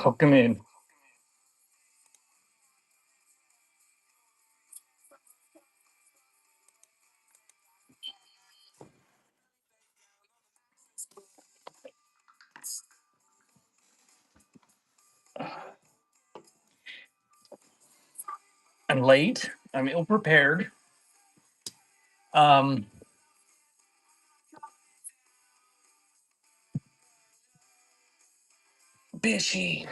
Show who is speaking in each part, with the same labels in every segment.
Speaker 1: Welcome in. I'm late. I'm ill prepared. Um, Bishy.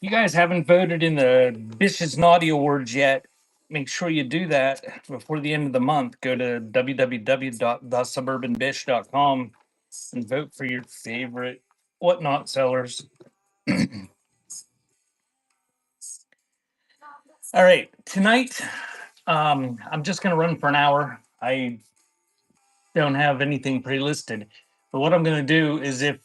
Speaker 1: You guys haven't voted in the Bish's Naughty Awards yet. Make sure you do that before the end of the month. Go to www.thesuburbanbish.com and vote for your favorite whatnot sellers. All right, tonight, I'm just going to run for an hour. I don't have anything pre-listed. But what I'm going to do is if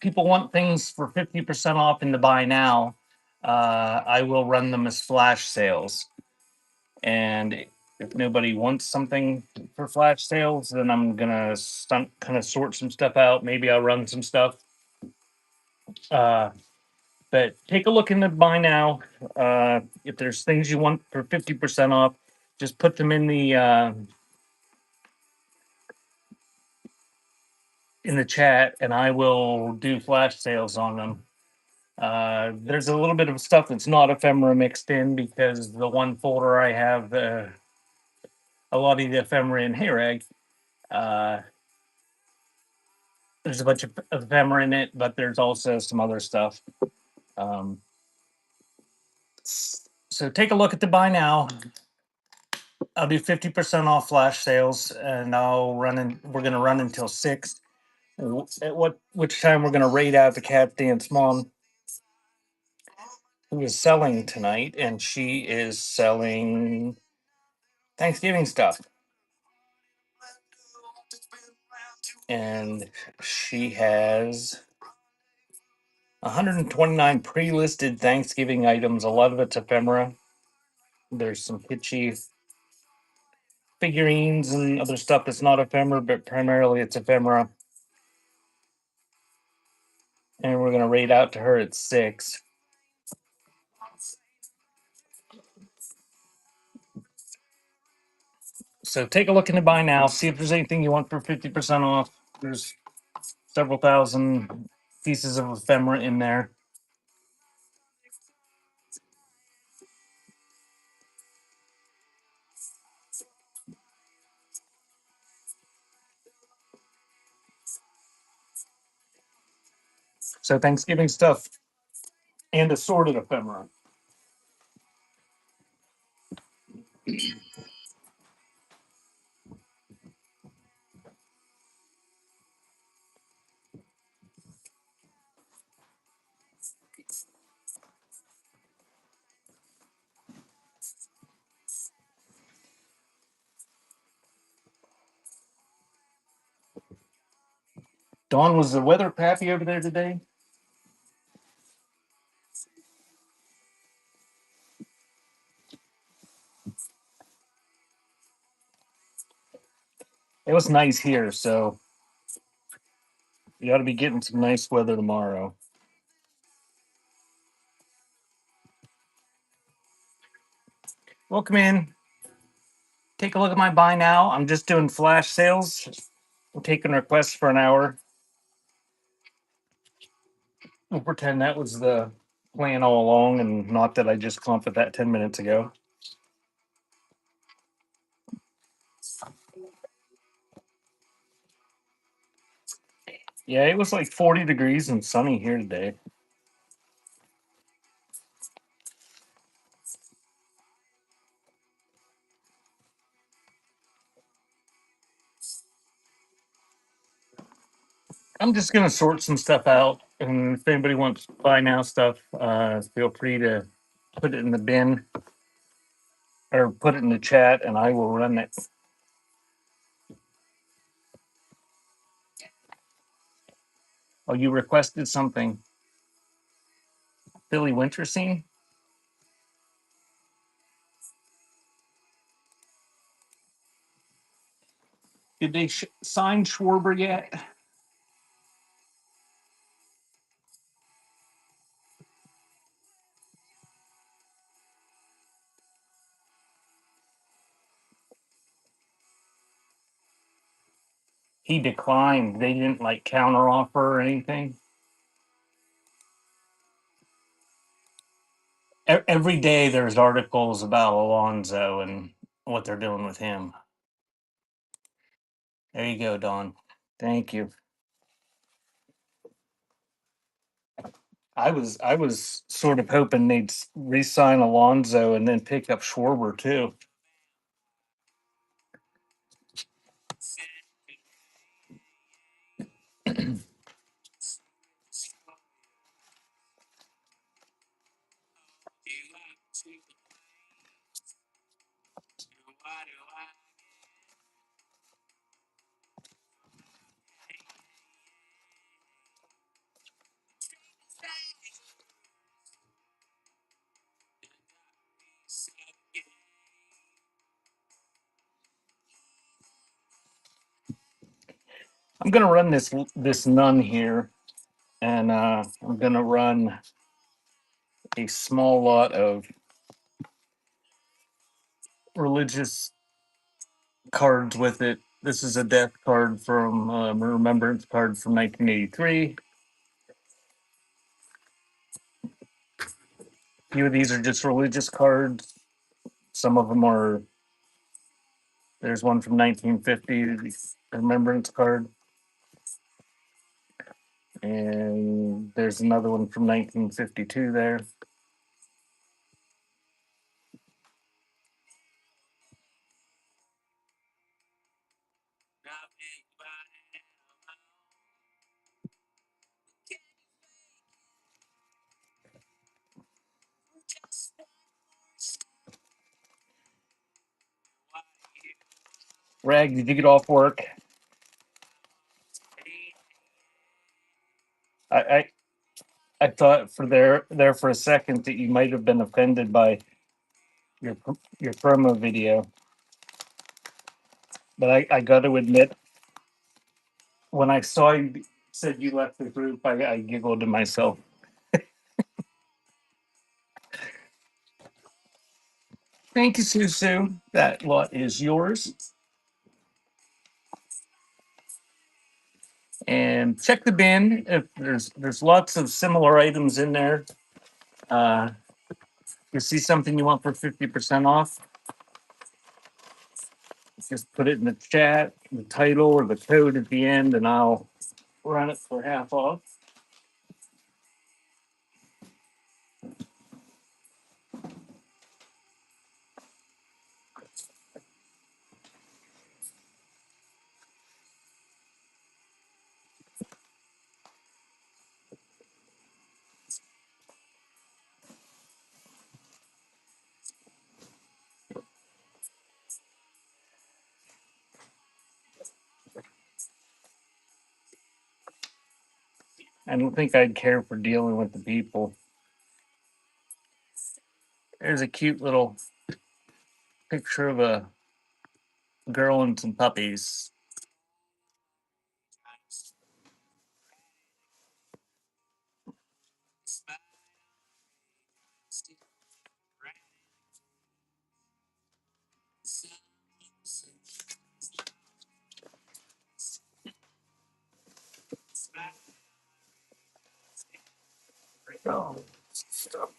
Speaker 1: people want things for 50% off in the buy now, I will run them as flash sales. And if nobody wants something for flash sales, then I'm going to kind of sort some stuff out. Maybe I'll run some stuff. Uh, but take a look in the buy now. If there's things you want for 50% off, just put them in the chat and I will do flash sales on them. There's a little bit of stuff that's not ephemera mixed in because the one folder I have a lot of the ephemera in Hayrag. Uh, there's a bunch of ephemera in it, but there's also some other stuff. Um, so take a look at the buy now. I'll do 50% off flash sales, and we're gonna run until 6. At which time we're gonna raid out the cat dance mom who is selling tonight, and she is selling Thanksgiving stuff. And she has 129 pre-listed Thanksgiving items. A lot of it's ephemera. There's some kitschy figurines and other stuff that's not ephemera, but primarily it's ephemera. And we're gonna raid out to her at 6. So take a look in the buy now. See if there's anything you want for 50% off. There's several thousand pieces of ephemera in there. So Thanksgiving stuff and assorted ephemera. Dawn, was the weather crappy over there today? It was nice here, so you ought to be getting some nice weather tomorrow. Welcome in. Take a look at my buy now. I'm just doing flash sales. I'm taking requests for an hour. We'll pretend that was the plan all along and not that I just clumped at that 10 minutes ago. Yeah, it was like 40 degrees and sunny here today. I'm just gonna sort some stuff out, and if anybody wants buy now stuff, feel free to put it in the bin or put it in the chat, and I will run it. Oh, you requested something, Billy Winter scene? Did they sign Schwarber yet? he declined. They didn't like counter offer or anything. Every day there's articles about Alonso and what they're doing with him. There you go, Don. Thank you. I was sort of hoping they'd re-sign Alonso and then pick up Schwarber too. I'm gonna run this nun here, and I'm gonna run a small lot of religious cards with it. This is a death card from a remembrance card from 1983. A few of these are just religious cards. Some of them are. There's one from 1950, a remembrance card, and there's another one from 1952 there. Rag, did you get off work? I, I I thought there for a second that you might have been offended by your your promo video, but I got to admit, when I saw you said you left the group, I giggled to myself. Thank you, Susu. That lot is yours. And check the bin. If there's lots of similar items in there. Uh, you see something you want for 50% off, just put it in the chat, the title or the code at the end, and I'll run it for half off. I don't think I'd care for dealing with the people. There's a cute little picture of a girl and some puppies. Oh, stuff.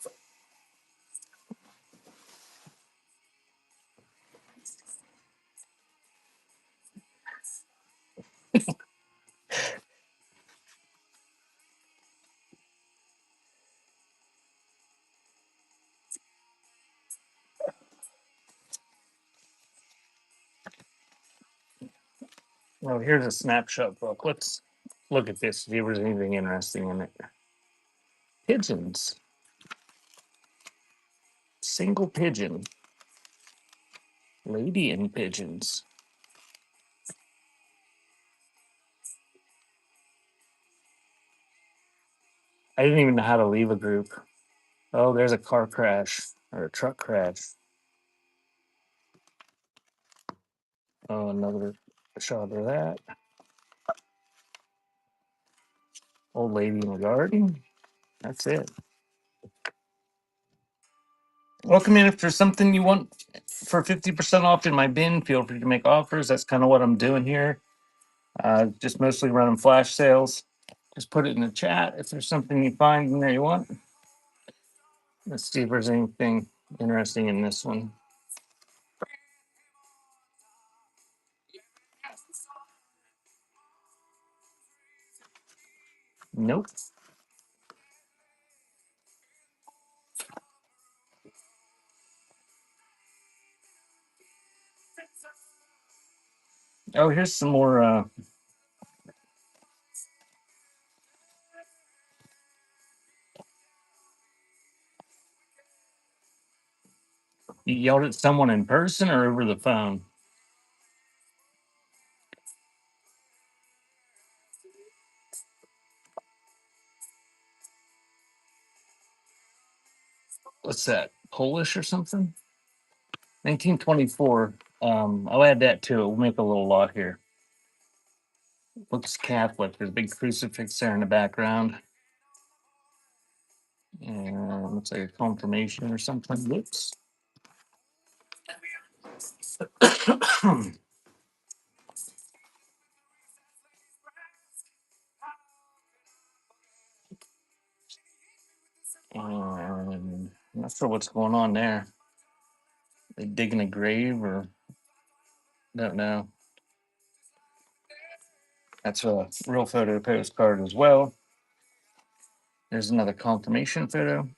Speaker 1: Well, here's a snapshot book. Let's look at this, see if there's anything interesting in it. Pigeons. Single pigeon. Lady and pigeons. I didn't even know how to leave a group. Oh, there's a car crash or a truck crash. Oh, another shot of that. Old lady in the garden. That's it. Welcome in. If there's something you want for 50% off in my bin, feel free to make offers. That's kind of what I'm doing here. Just mostly running flash sales. Just put it in the chat if there's something you find in there you want. Let's see if there's anything interesting in this one. Nope. Oh, here's some more. You yelled at someone in person or over the phone? What's that? Polish or something? 1924. I'll add that too. We'll make a little lot here. Looks Catholic. There's a big crucifix there in the background. And looks like a confirmation or something. Whoops. And I'm not sure what's going on there. They digging a grave or don't know. That's a real photo postcard as well. There's another confirmation photo.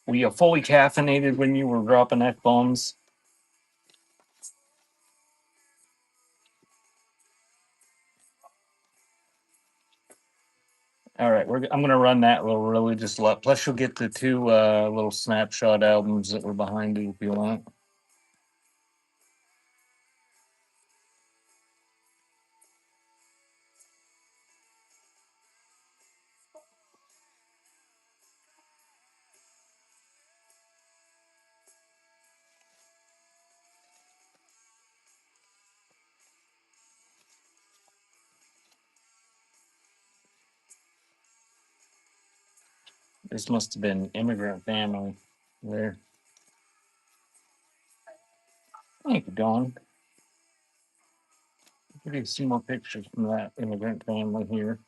Speaker 1: Were you fully caffeinated when you were dropping F bombs? All right, I'm going to run that little religious lot. Plus, you'll get the two little snapshot albums that were behind it if you want. This must have been immigrant family there. Thank you, Dawn. Give you some more pictures from that immigrant family here.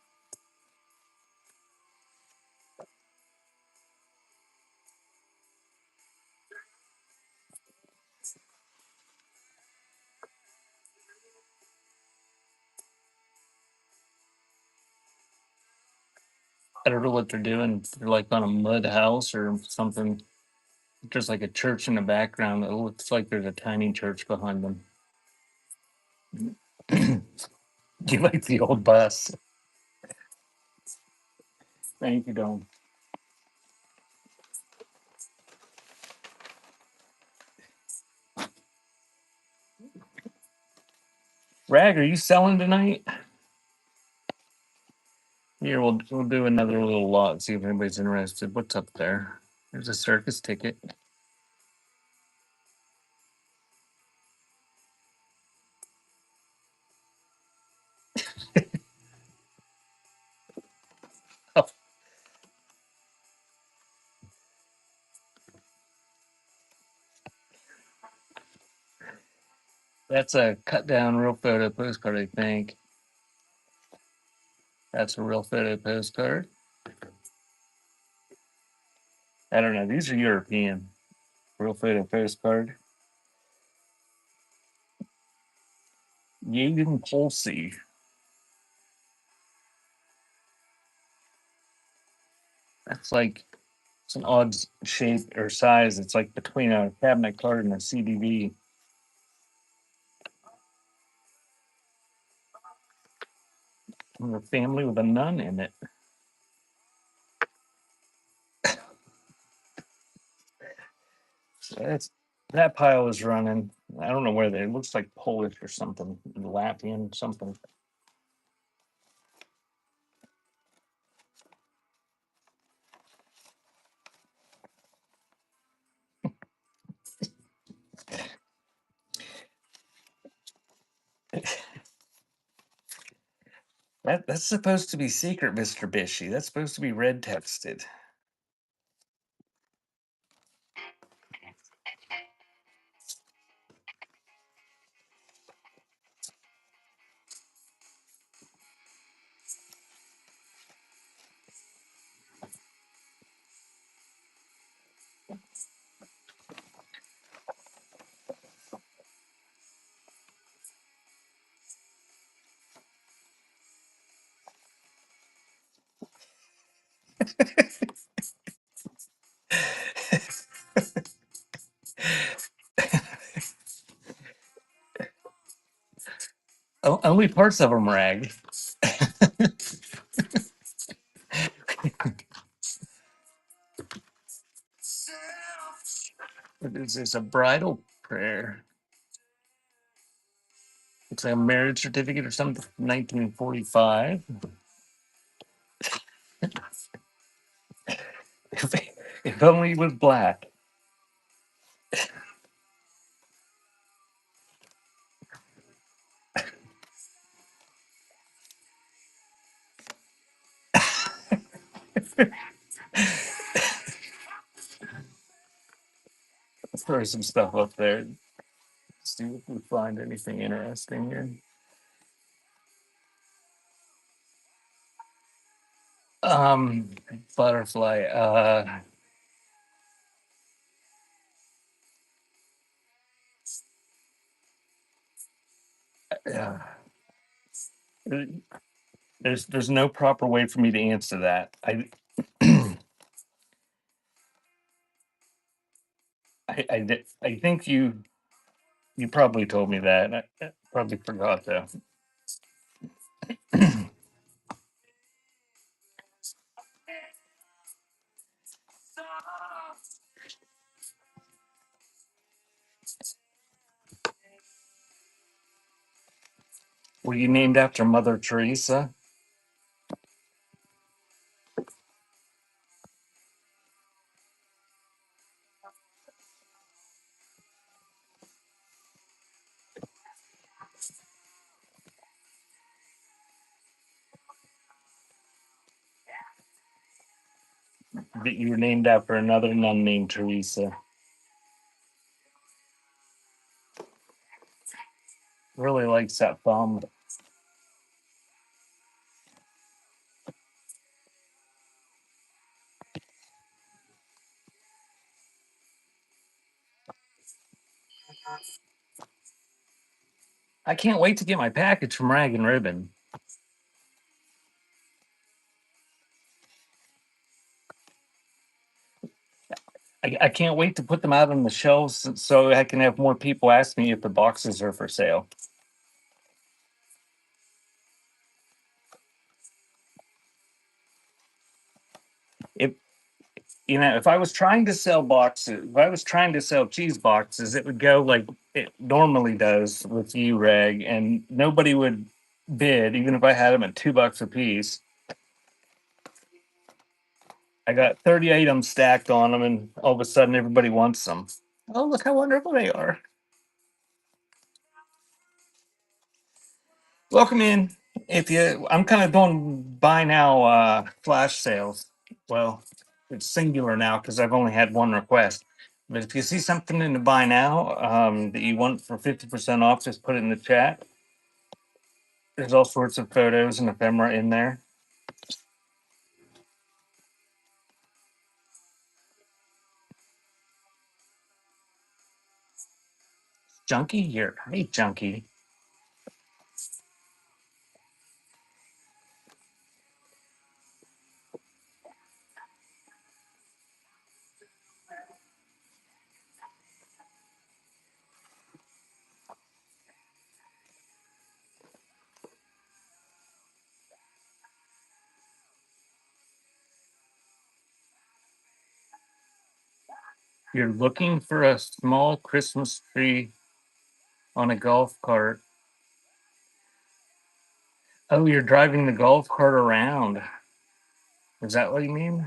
Speaker 1: I don't know what they're doing. They're like on a mud house or something. There's like a church in the background. It looks like there's a tiny church behind them. You like the old bus? Thank you, Dawn. Rag, are you selling tonight? Here, we'll do another little lot. See if anybody's interested. What's up there? There's a circus ticket. Oh, that's a cut down real photo postcard, I think. That's a real photo postcard. I don't know. These are European. Real photo postcard. Yaden Polsey. That's like it's an odd shape or size. It's like between a cabinet card and a CDV. From a family with a nun in it. So that pile is running. I don't know where they. It looks like Polish or something, Latvian something. That's supposed to be secret, Mr. Bishy. That's supposed to be red texted. Only parts of them rag. What is this? A bridal prayer. It's like a marriage certificate or something from 1945. If, if only it was black. Let's throw some stuff up there. See if we find anything interesting here. Um, Butterfly. Yeah. There's no proper way for me to answer that. I think you probably told me that. I probably forgot though. Were you named after Mother Teresa? That you were named after another nun named Teresa. Really likes that thumb. I can't wait to get my package from Rag and Ribbon. I can't wait to put them out on the shelves so I can have more people ask me if the boxes are for sale. If if I was trying to sell boxes, if I was trying to sell cheese boxes, it would go like it normally does with you, Reg, and nobody would bid, even if I had them at $2 a piece. I got 30 items stacked on them, and all of a sudden everybody wants them. Oh, look how wonderful they are. Welcome in. If you, I'm kind of doing buy now flash sales. Well, it's singular now because I've only had one request. But if you see something in the buy now that you want for 50% off, just put it in the chat. There's all sorts of photos and ephemera in there. Junkie here. Hey, Junkie. You're looking for a small Christmas tree on a golf cart. Oh, you're driving the golf cart around. Is that what you mean?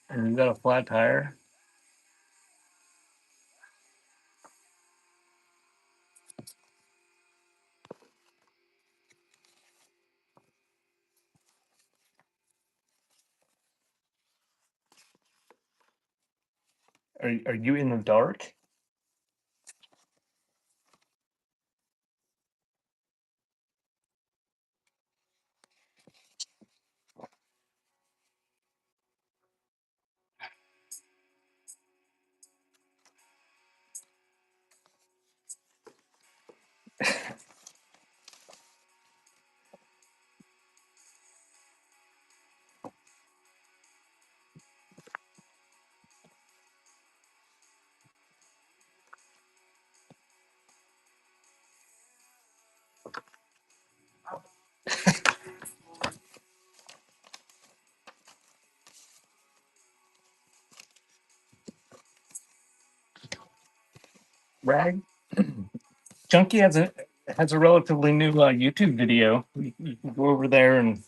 Speaker 1: And you got a flat tire? Are you in the dark? Rag? Chunky has a relatively new YouTube video. You can go over there and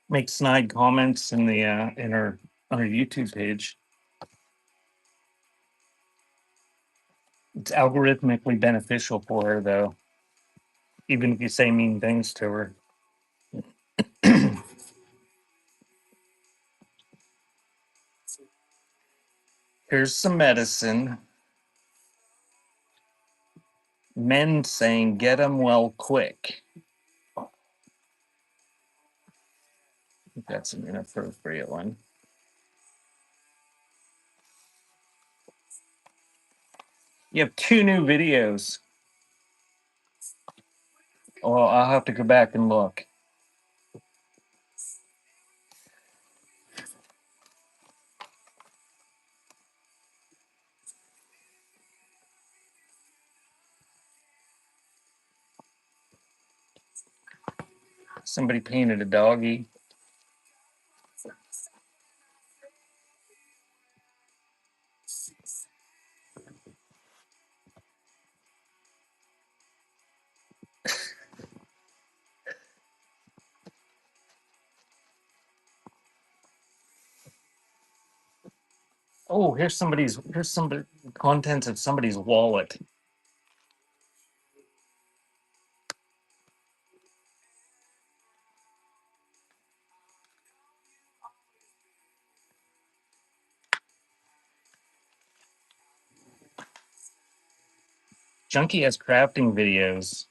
Speaker 1: make snide comments in the in her on her YouTube page. It's algorithmically beneficial for her, though, even if you say mean things to her. Here's some medicine. Men saying, "Get 'em well quick." I think that's an inappropriate one. You have two new videos. Oh, I'll have to go back and look. Somebody painted a doggy. Oh, here's somebody contents of somebody's wallet. Junkie has crafting videos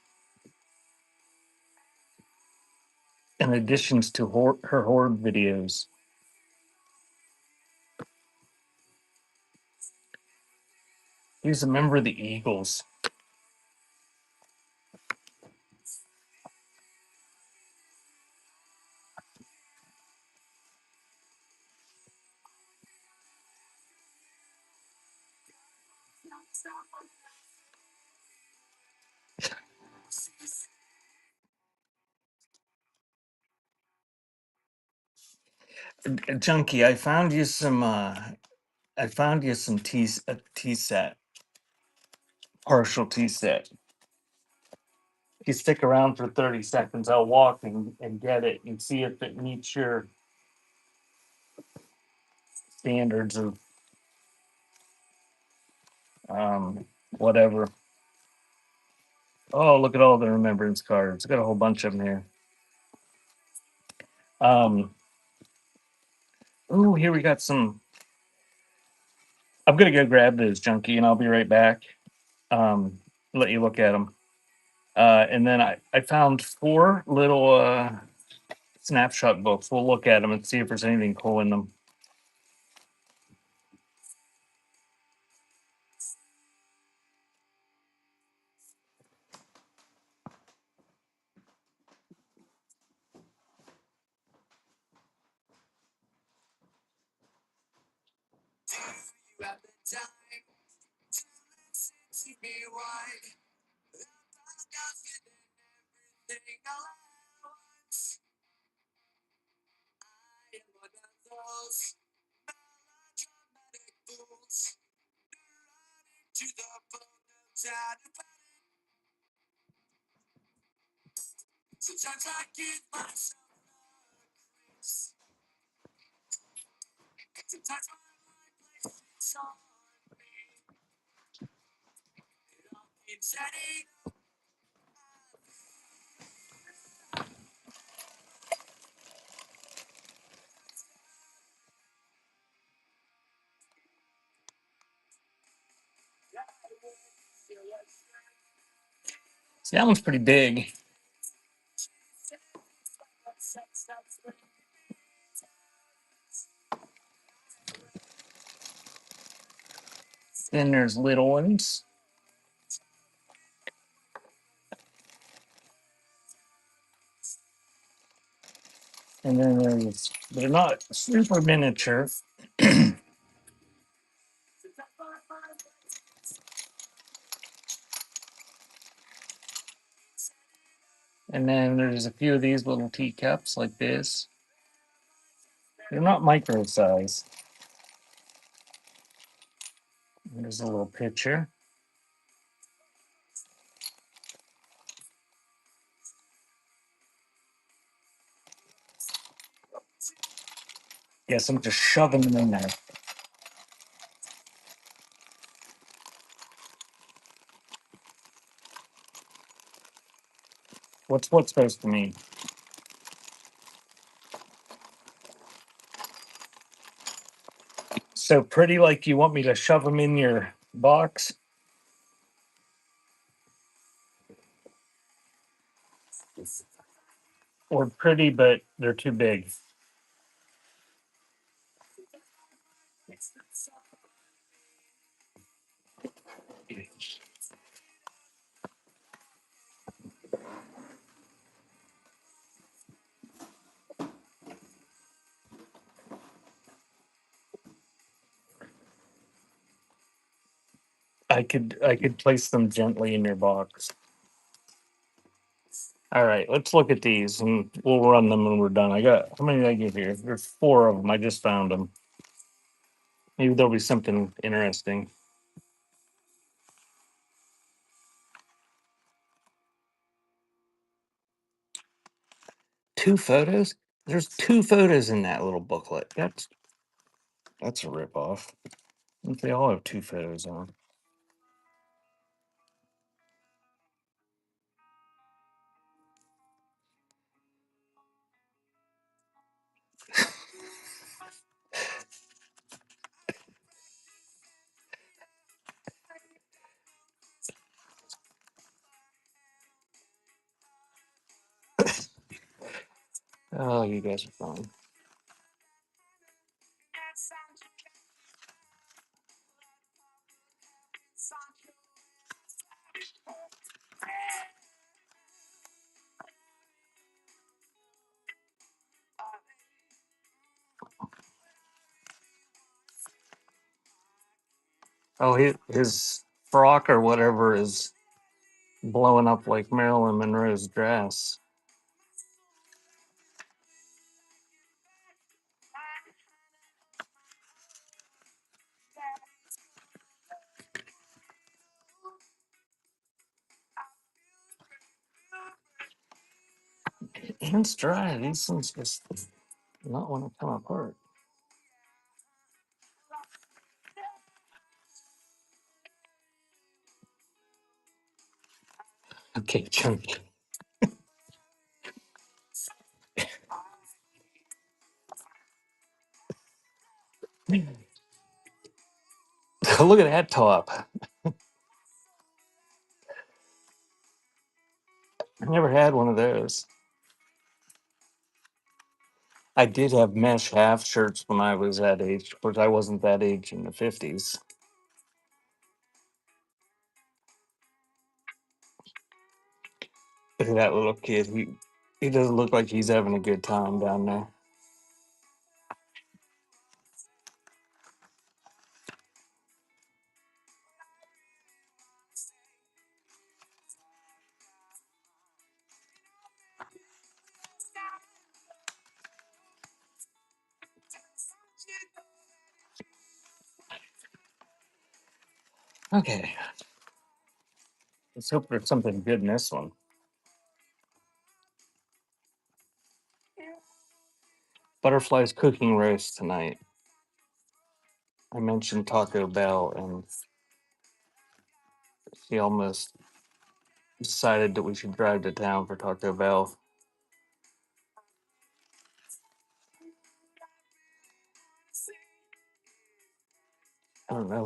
Speaker 1: in additions to her horde videos. He's a member of the Eagles. Junkie, I found you some tea set, partial tea set. If you stick around for 30 seconds, I'll walk and get it and see if it meets your standards of whatever. Oh, look at all the remembrance cards. Got a whole bunch of them here. Oh, here we got some. I'm gonna go grab those, Junkie, and I'll be right back. Let you look at them. And then I found four little snapshot books. We'll look at them and see if there's anything cool in them. See, that one's pretty big. Then there's little ones. And then they're not super miniature. And then there's a few of these little teacups like this. They're not micro size. There's a little picture. Yes, I'm just shoving them in there. What's what supposed to mean? So pretty, like you want me to shove them in your box? Or pretty, but they're too big? I could place them gently in your box. All right, let's look at these and we'll run them when we're done. I got how many did I get here? There's four of them. I just found them. Maybe there'll be something interesting. Two photos? There's two photos in that little booklet. That's a ripoff. They all have two photos on. Oh, you guys are fun. Oh, his frock or whatever is blowing up like Marilyn Monroe's dress. It's dry. These things just not want to come apart. Okay, chunky. Look at that top. I never had one of those. I did have mesh half shirts when I was that age, but I wasn't that age in the 50s. Look at that little kid. He doesn't look like he's having a good time down there. Okay. Let's hope there's something good in this one. Butterfly's cooking roast tonight. I mentioned Taco Bell, and she almost decided that we should drive to town for Taco Bell. I don't know.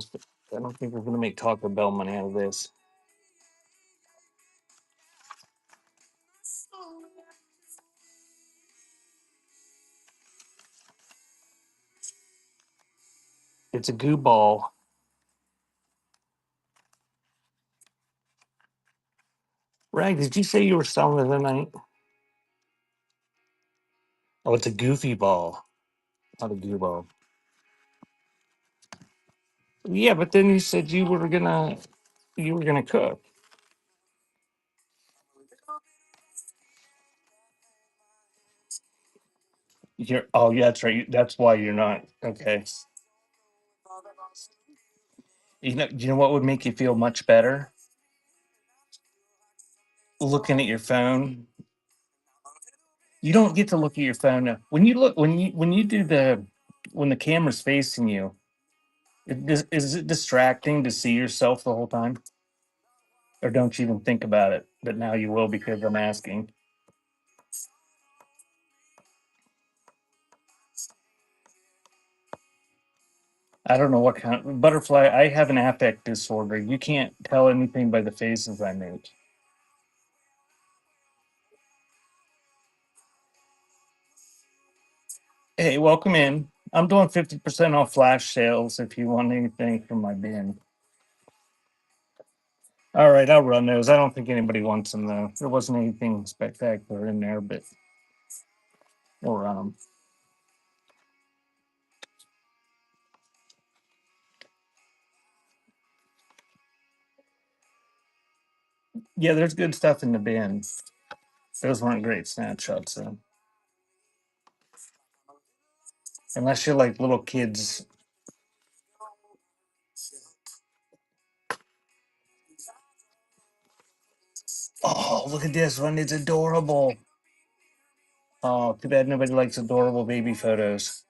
Speaker 1: I don't think we're gonna make Taco Bell money out of this. It's a goo ball. Rag, did you say you were selling it tonight? Oh, it's a goofy ball, not a goo ball. Yeah, but then you said you were gonna cook. Yeah, that's right. That's why you're not okay. You know what would make you feel much better? Looking at your phone. You don't get to look at your phone now. When you do when the camera's facing you. Is it distracting to see yourself the whole time, or don't you even think about it? But now you will because I'm asking. I don't know what kind of butterfly. I have an affect disorder. You can't tell anything by the faces I make. Hey, welcome in. I'm doing 50% off flash sales if you want anything from my bin. All right, I'll run those. I don't think anybody wants them though. There wasn't anything spectacular in there, but we'll run them. Yeah, there's good stuff in the bin. Those weren't great snapshots though. Unless you're like little kids. Oh, look at this one. It's adorable. Oh, too bad nobody likes adorable baby photos.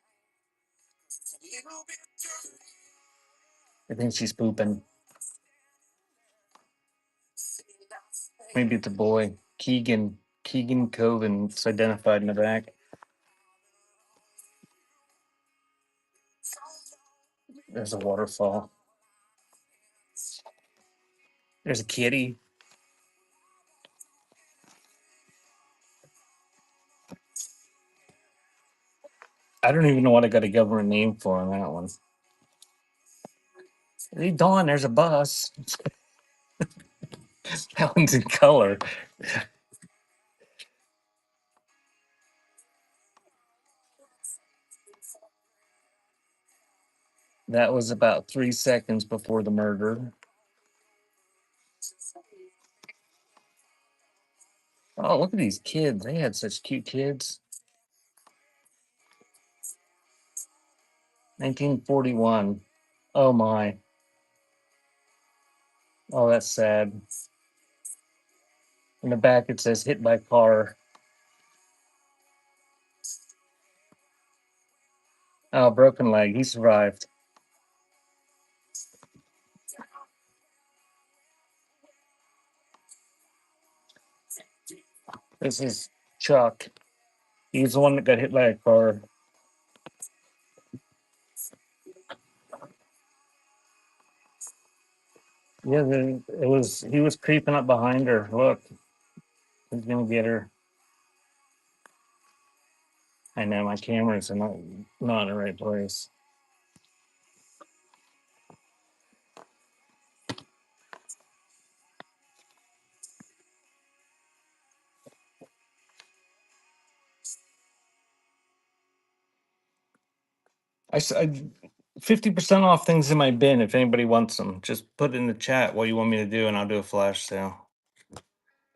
Speaker 1: I think she's pooping. Maybe it's a boy. Keegan. Keegan Coven. It's identified in the back. There's a waterfall. There's a kitty. I don't even know what I got a government name for on that one. Hey, Dawn, there's a bus. That one's in color. That was about 3 seconds before the murder. Oh, look at these kids. They had such cute kids. 1941. Oh my. Oh, that's sad. In the back, it says hit by car. Oh, broken leg. He survived. This is Chuck. He's the one that got hit by a car. Yeah, he was creeping up behind her. Look, he's gonna get her. I know my cameras are not in the right place. I 50% off things in my bin if anybody wants them. Just put it in the chat what you want me to do, and I'll do a flash sale.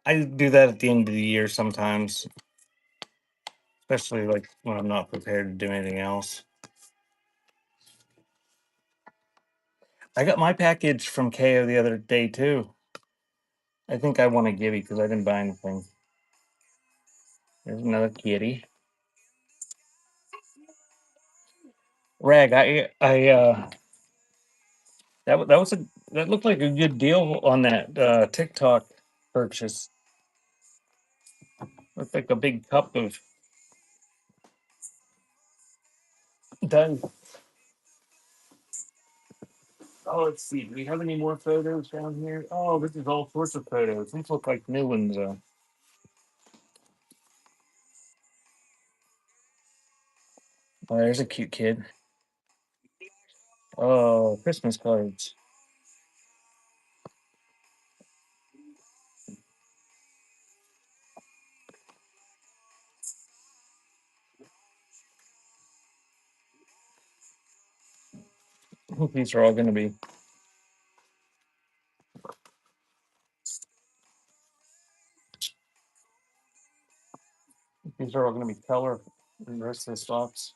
Speaker 1: I do that at the end of the year sometimes, especially like when I'm not prepared to do anything else. I got my package from KO the other day too. I think I want a Gibby because I didn't buy anything. There's another kitty. Rag, that looked like a good deal on that TikTok purchase. Looked like a big cup of done. Oh, let's see. Do we have any more photos down here? Oh, this is all sorts of photos. These look like new ones. Oh, there's a cute kid. Oh, Christmas cards. I think these are all going to be. These are all going to be color. And the rest of the stops.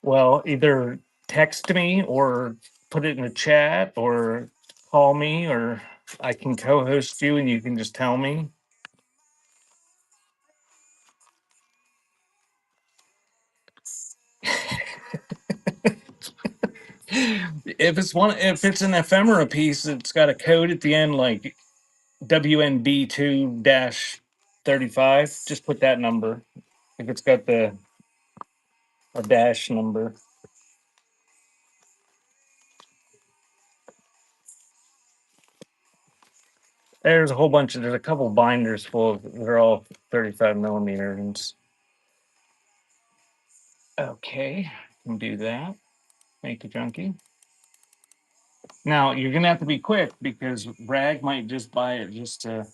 Speaker 1: Well, either text me or put it in the chat or call me, or I can co-host you and you can just tell me. If it's an ephemera piece, it's got a code at the end like WNB2-35. Just put that number. If it's got the a dash number. There's a whole bunch of there's a couple binders full of they're all 35 millimeter and okay, can do that. Thank you, Junkie. Now you're gonna have to be quick because Rag might just buy it just to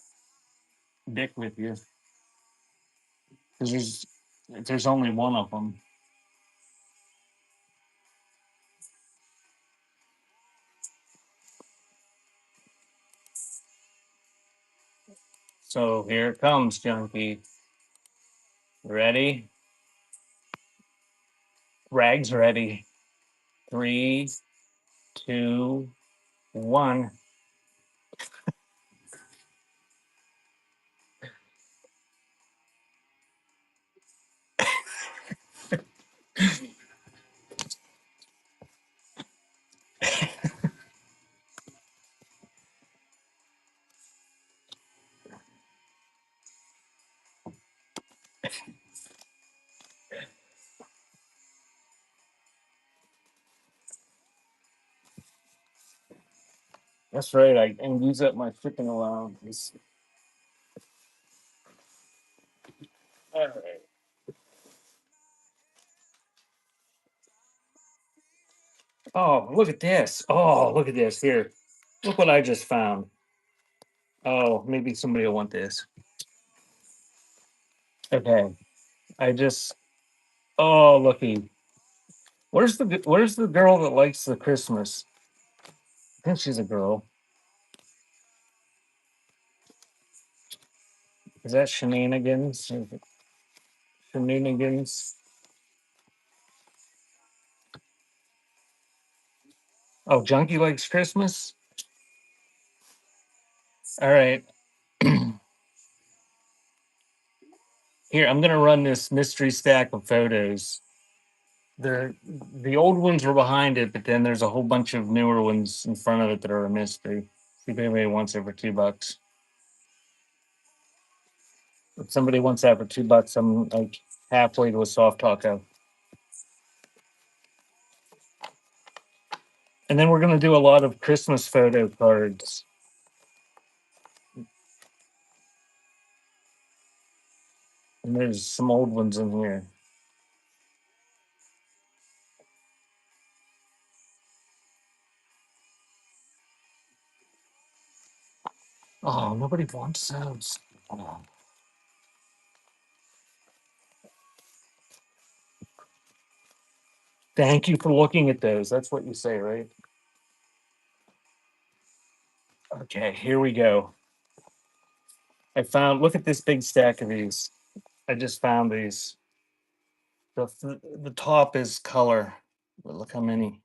Speaker 1: dick with you. Because there's only one of them. So here it comes, Junkie. Ready? Rag's ready. 3, 2, 1. That's right. I can use up my shipping allowance. All right. Oh, look at this. Oh, look at this. Here. Look what I just found. Oh, maybe somebody will want this. Okay. I just oh looky. Where's the girl that likes the Christmas? I think she's a girl. Is that shenanigans? Shenanigans. Oh, Junkie likes Christmas? All right. Here, I'm gonna run this mystery stack of photos. The old ones were behind it, but then there's a whole bunch of newer ones in front of it that are a mystery. See if anybody wants it for $2. If somebody wants that for $2, I'm like halfway to a soft taco. And then we're gonna do a lot of Christmas photo cards. And there's some old ones in here. Oh, nobody wants those. Oh. Thank you for looking at those. That's what you say, right? Okay, here we go. I found, look at this big stack of these. I just found these. The top is color. But look how many.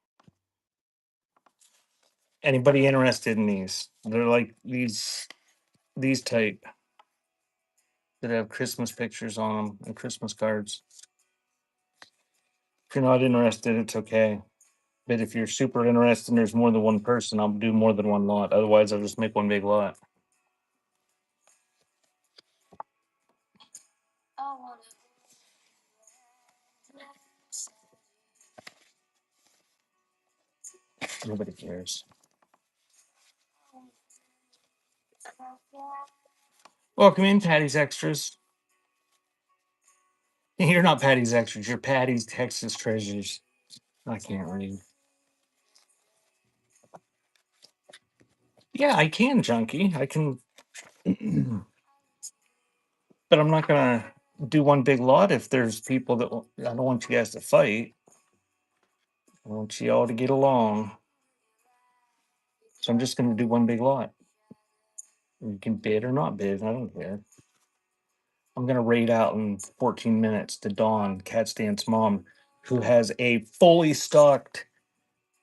Speaker 1: Anybody interested in these? They're like these type that have Christmas pictures on them and Christmas cards. If you're not interested, it's okay. But if you're super interested and there's more than one person, I'll do more than one lot. Otherwise, I'll just make one big lot. Nobody cares. Welcome in, Patty's Extras. You're not Patty's Extras. You're Patty's Texas Treasures. I can't read. Yeah, I can, Junkie. I can, but I'm not gonna do one big lot if there's people that I don't want you guys to fight. I want you all to get along. So I'm just gonna do one big lot. You can bid or not bid. I don't care. I'm gonna raid out in 14 minutes to Dawn, Cat Stance mom, who has a fully stocked,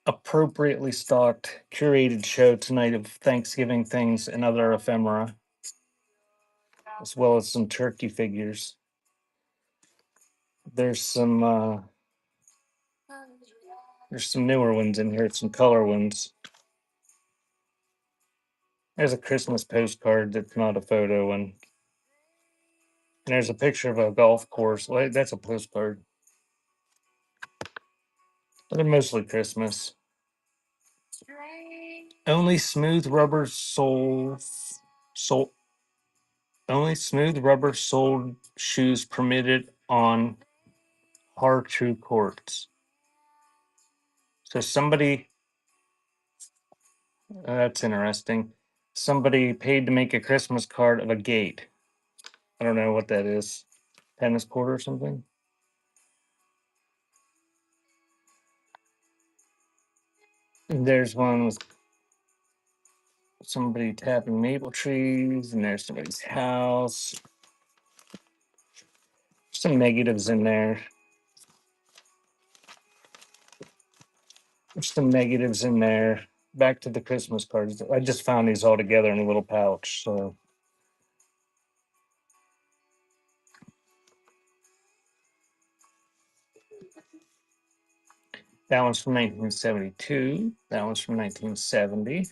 Speaker 1: appropriately stocked, curated show tonight of Thanksgiving things and other ephemera, as well as some turkey figures. There's some there's some newer ones in here, some color ones. There's a Christmas postcard that's not a photo, and there's a picture of a golf course. Well, that's a postcard. But they're mostly Christmas. Only smooth rubber sole only smooth rubber soled shoes permitted on hard true courts. So somebody that's interesting. Somebody paid to make a Christmas card of a gate. I don't know what that is. Tennis court or something. And there's one with somebody tapping maple trees, and there's somebody's house. Some negatives in there. There's some negatives in there. Back to the Christmas cards. I just found these all together in a little pouch. So that one's from 1972. That one's from 1970.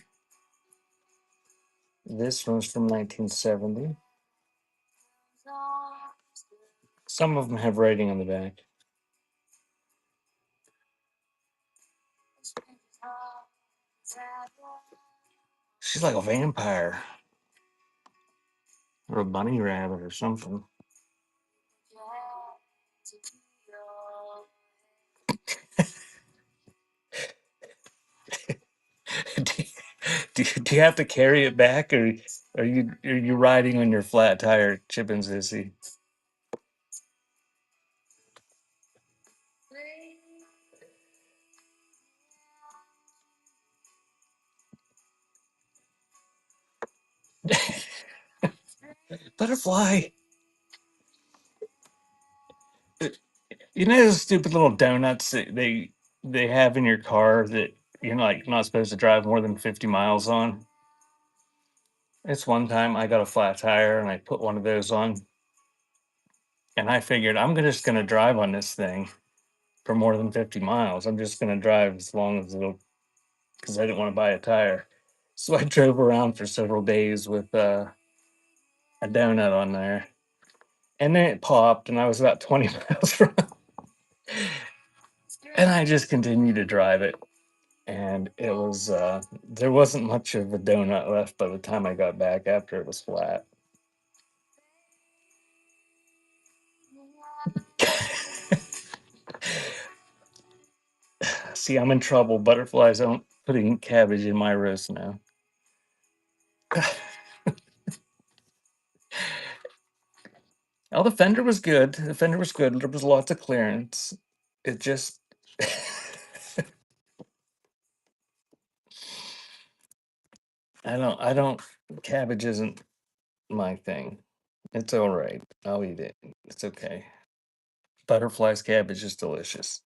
Speaker 1: This one's from 1970. Some of them have writing on the back. She's like a vampire or a bunny rabbit or something. Do you have to carry it back, or are you riding on your flat tire, Chip and Sissy? Butterfly. Uh, You know those stupid little donuts that they have in your car that you're like not supposed to drive more than 50 miles on? It's one time I got a flat tire and I put one of those on, and I figured just gonna drive on this thing for more than 50 miles. I'm just gonna drive as long as it'll, because I didn't want to buy a tire. So I drove around for several days with a donut on there, and then it popped, and I was about 20 miles from it. And I just continued to drive it, and it was there wasn't much of a donut left by the time I got back after it was flat. See, I'm in trouble. Butterflies don't putting cabbage in my roast now. Oh, the fender was good. The fender was good. There was lots of clearance. It just I don't cabbage isn't my thing. It's all right. I'll eat it. It's okay. Butterflies cabbage is delicious.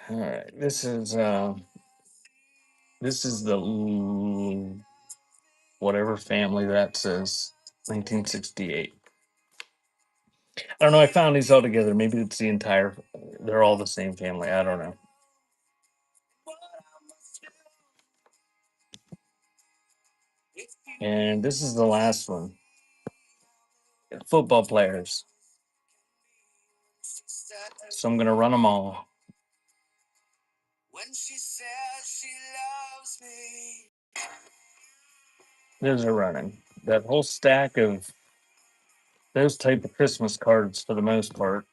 Speaker 1: All right. This is the whatever family that says, 1968. I don't know. I found these all together. Maybe it's the entire. They're all the same family. I don't know. And this is the last one. Football players. So I'm gonna run them all. There's a running. That whole stack of those type of Christmas cards for the most part.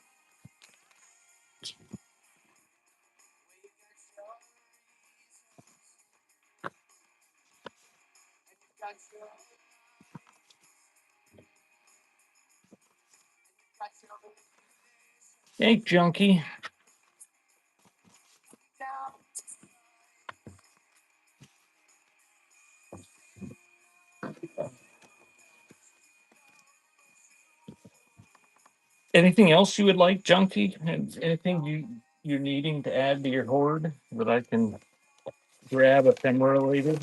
Speaker 1: Hey, Junkie. Anything else you would like, Junkie? Anything you're needing to add to your hoard that I can grab ephemera later?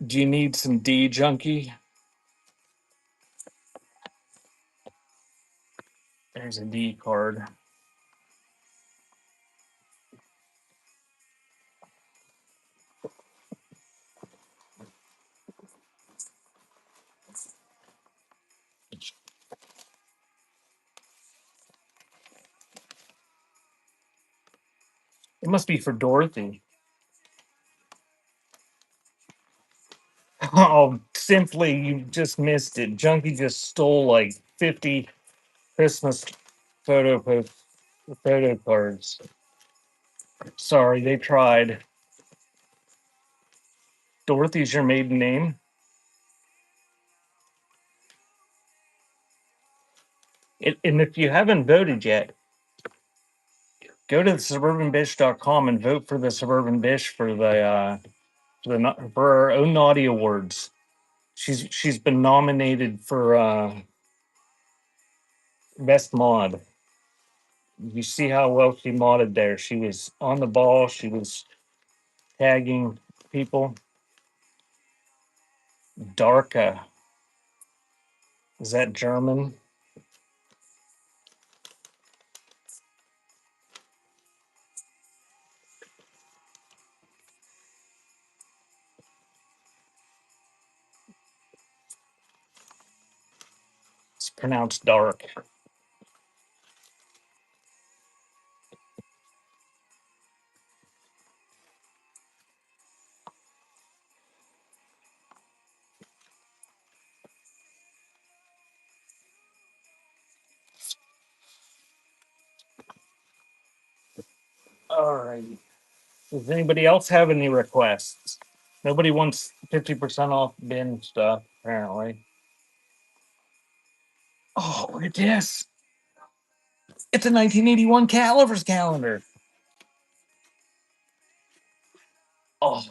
Speaker 1: Do you need some D, Junkie? There's a D card. It must be for Dorothy. Oh, simply you just missed it. Junkie just stole like 50 Christmas photo post photo cards. Sorry, they tried. Dorothy's your maiden name. And if you haven't voted yet, go to suburbanbish.com and vote for the Suburban Bish for our own naughty awards. She's been nominated for best mod. You see how well she modded there. She was on the ball. She was tagging people. Darka. Is that German? It's pronounced dark. All right. Does anybody else have any requests? Nobody wants 50% off bin stuff, apparently. Oh, look at this. It's a 1981 Calibers calendar. Oh,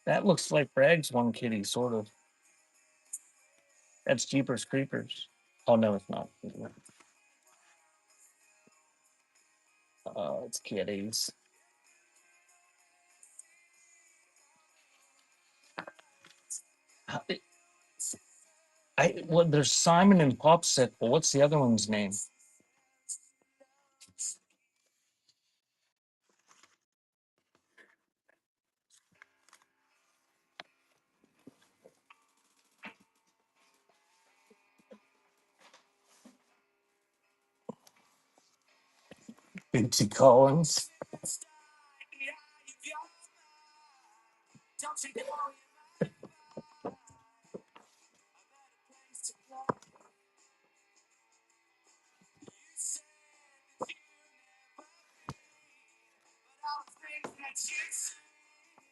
Speaker 1: that looks like Bragg's One Kitty, sort of. That's Jeepers Creepers. Oh, no, it's not. Oh, it's kitties. Well, there's Simon and Popsicle. What's the other one's name? Bitsy Collins.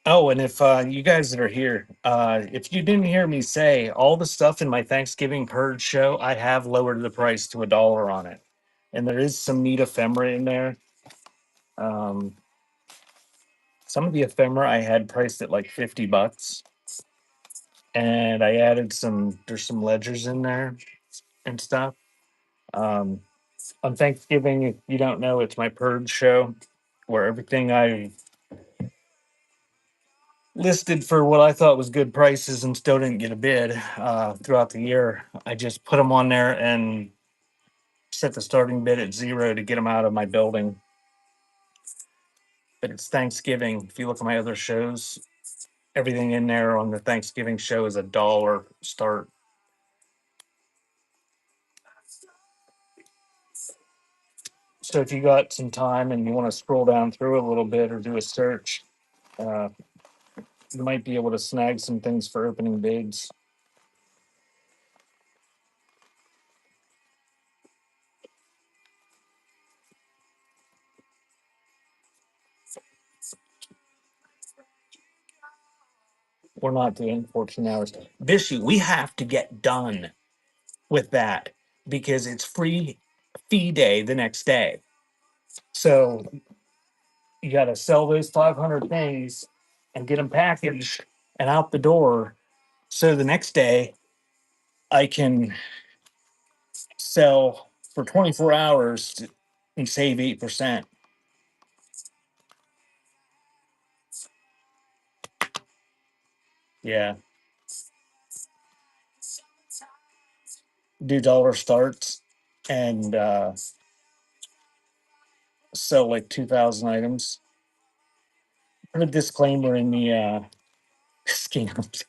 Speaker 1: Oh, and if you guys that are here, if you didn't hear me say all the stuff in my Thanksgiving Purge show, I have lowered the price to $1 on it, and there is some neat ephemera in there. Um, some of the ephemera I had priced at like $50, and I added some. There's some ledgers in there and stuff. Um, on Thanksgiving, if you don't know, it's my Purge show where everything I listed for what I thought was good prices and still didn't get a bid throughout the year. I just put them on there and set the starting bid at 0 to get them out of my building. But it's Thanksgiving. If you look at my other shows, everything in there on the Thanksgiving show is $1 start. So if you got some time and you want to scroll down through a little bit or do a search, uh, you might be able to snag some things for opening bids. We're not doing 14 hours. Bishy, we have to get done with that because it's free fee day the next day. So you got to sell those 500 things and get them packaged and out the door. So the next day I can sell for 24 hours and save 8%. Yeah. Do dollar starts and sell like 2,000 items. Put a disclaimer in the scams.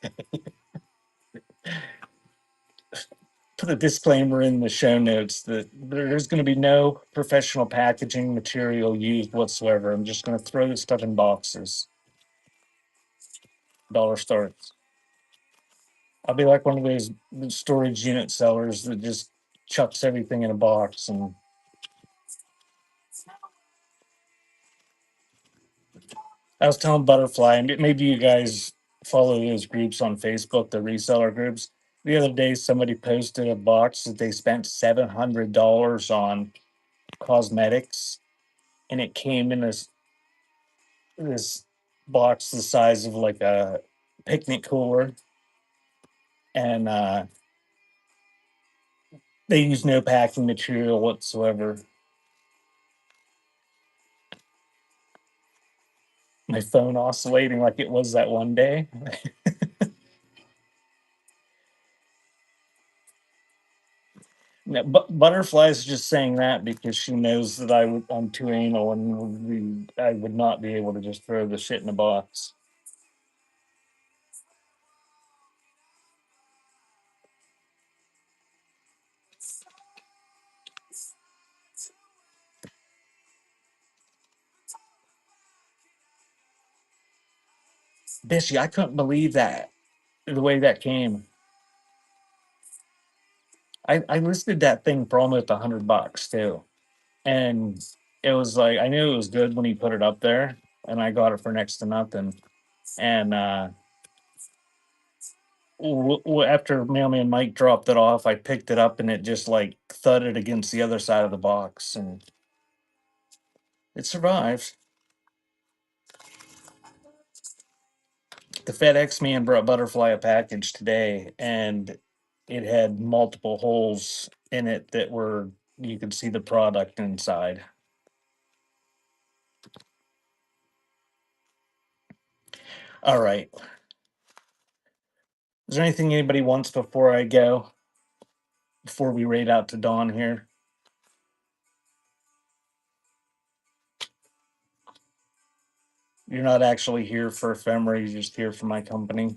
Speaker 1: Put a disclaimer in the show notes that there's going to be no professional packaging material used whatsoever. I'm just going to throw this stuff in boxes. Dollar starts. I'll be like one of those storage unit sellers that just chucks everything in a box. And I was telling Butterfly, and maybe you guys follow those groups on Facebook, the reseller groups. The other day, somebody posted a box that they spent $700 on cosmetics, and it came in this box the size of like a picnic cooler, and they use no packing material whatsoever. My phone oscillating like it was that one day. But Butterfly's just saying that because she knows that I'm too anal and I would not be able to just throw the shit in a box. Bishy, I couldn't believe that the way that came. I listed that thing for almost $100 too, and it was like I knew it was good when he put it up there, and I got it for next to nothing. And after Mailman Mike dropped it off, I picked it up and it just like thudded against the other side of the box, and it survived. The FedEx man brought Butterfly a package today, and it had multiple holes in it that were you could see the product inside. All right. Is there anything anybody wants before I go? Before we raid out to Dawn here? You're not actually here for Ephemera, you're just here for my company.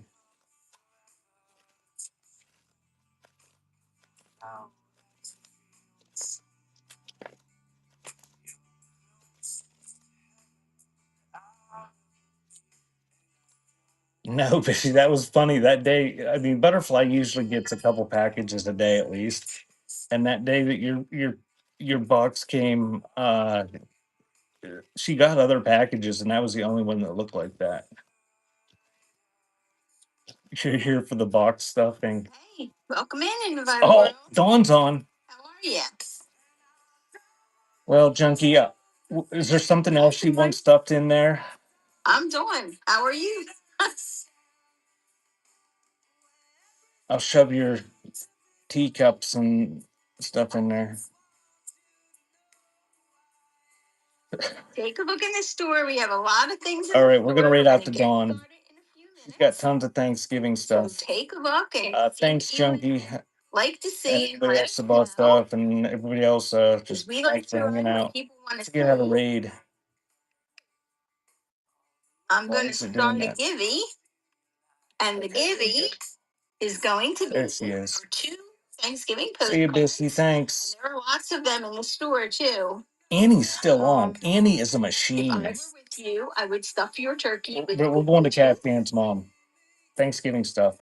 Speaker 1: No, but see, that was funny. That day, I mean, Butterfly usually gets a couple packages a day at least. And that day that your box came, she got other packages, and that was the only one that looked like that. You're here for the box stuffing.
Speaker 2: Hey, welcome in my
Speaker 1: Oh,
Speaker 2: world.
Speaker 1: Dawn's on.
Speaker 2: How are you?
Speaker 1: Well, Junkie, is there something else you want stuffed in there?
Speaker 2: I'm doing. How are you?
Speaker 1: I'll shove your teacups and stuff in there.
Speaker 2: Take a look in the store. We have a lot of things.
Speaker 1: All right, we're gonna raid out to Dawn. She's got tons of Thanksgiving stuff.
Speaker 2: So take a look and
Speaker 1: thanks, Junkie.
Speaker 2: Like to see.
Speaker 1: Everybody else about stuff, and everybody else just
Speaker 2: we like to
Speaker 1: hanging out.
Speaker 2: People want to
Speaker 1: Let's get have a raid.
Speaker 2: I'm going to start a givey. And the Gibby is going to
Speaker 1: There she
Speaker 2: be
Speaker 1: is.
Speaker 2: for 2 Thanksgiving
Speaker 1: See you,
Speaker 2: postcards.
Speaker 1: Bissy. Thanks.
Speaker 2: There are lots of them in the store too.
Speaker 1: Annie's still on.
Speaker 2: Um,
Speaker 1: Annie is a
Speaker 2: If I
Speaker 1: machine.
Speaker 2: were with you, I would stuff your turkey with
Speaker 1: But we're going to Cat Fan's mom. Thanksgiving stuff.